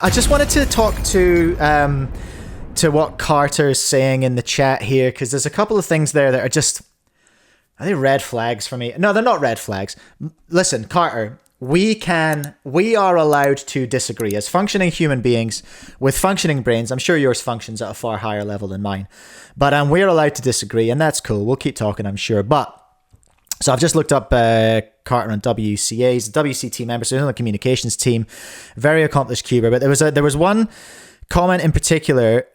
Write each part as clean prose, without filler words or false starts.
I just wanted to talk to what Carter's saying in the chat here, because there's a couple of things there that are just, are they red flags for me? No, they're not red flags. Listen, Carter, we are allowed to disagree as functioning human beings with functioning brains. I'm sure yours functions at a far higher level than mine, but we're allowed to disagree, and that's cool. We'll keep talking, I'm sure. But so I've just looked up Carter on WCA. He's a WCT member, so he's on the communications team. Very accomplished cuber. But there was one comment in particular,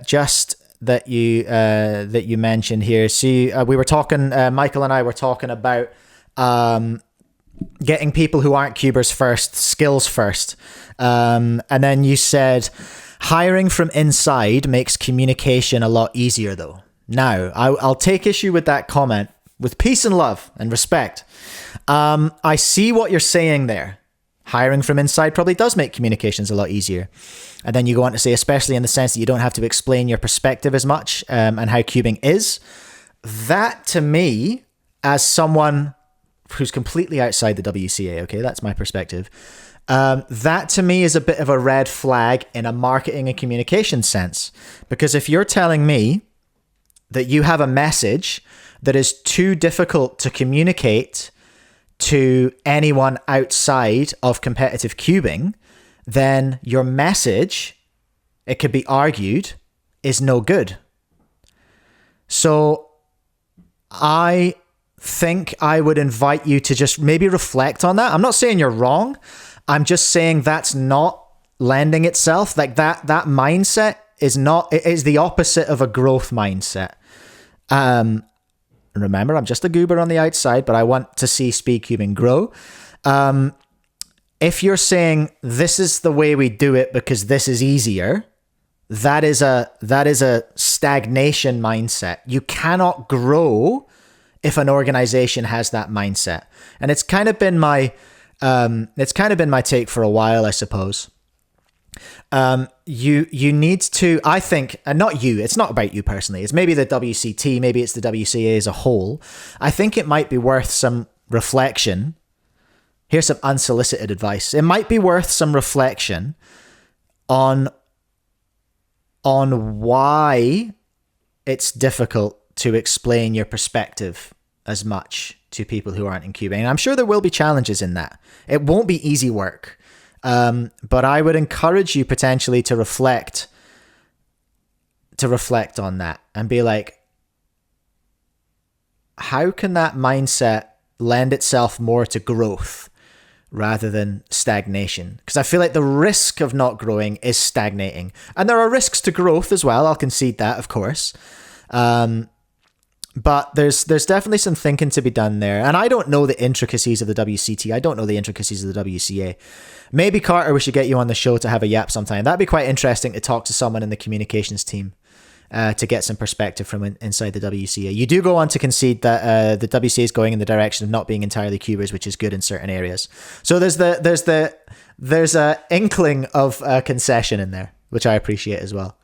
just that you mentioned here. See, we were talking. Michael and I were talking about getting people who aren't cubers first, skills first, and then you said hiring from inside makes communication a lot easier, though. Now, I'll take issue with that comment. With peace and love and respect. I see what you're saying there. Hiring from inside probably does make communications a lot easier. And then you go on to say, especially in the sense that you don't have to explain your perspective as much, and how cubing is. That, to me, as someone who's completely outside the WCA, okay, that's my perspective. That, to me, is a bit of a red flag in a marketing and communication sense. Because if you're telling me that you have a message that is too difficult to communicate to anyone outside of competitive cubing, then your message, it could be argued, is no good. So I think I would invite you to just maybe reflect on that. I'm not saying you're wrong. I'm just saying that's not lending itself. Like that mindset is not, it is the opposite of a growth mindset. Remember, I'm just a goober on the outside, but I want to see speedcubing grow. If you're saying this is the way we do it because this is easier, that is a stagnation mindset. You cannot grow if an organization has that mindset. And it's kind of been my take for a while, I suppose. You need to, I think, and not you, it's not about you personally, it's maybe the WCT, maybe it's the WCA as a whole. I think it might be worth some reflection. Here's some unsolicited advice. It might be worth some reflection on why it's difficult to explain your perspective as much to people who aren't in cubing. And I'm sure there will be challenges in that. It won't be easy work. But I would encourage you potentially to reflect on that and be like, how can that mindset lend itself more to growth rather than stagnation? Because I feel like the risk of not growing is stagnating. And there are risks to growth as well. I'll concede that, of course. But there's definitely some thinking to be done there. And I don't know the intricacies of the WCT. I don't know the intricacies of the WCA. Maybe, Carter, we should get you on the show to have a yap sometime. That'd be quite interesting to talk to someone in the communications team to get some perspective from inside the WCA. You do go on to concede that the WCA is going in the direction of not being entirely cubers, which is good in certain areas. So there's a inkling of a concession in there, which I appreciate as well.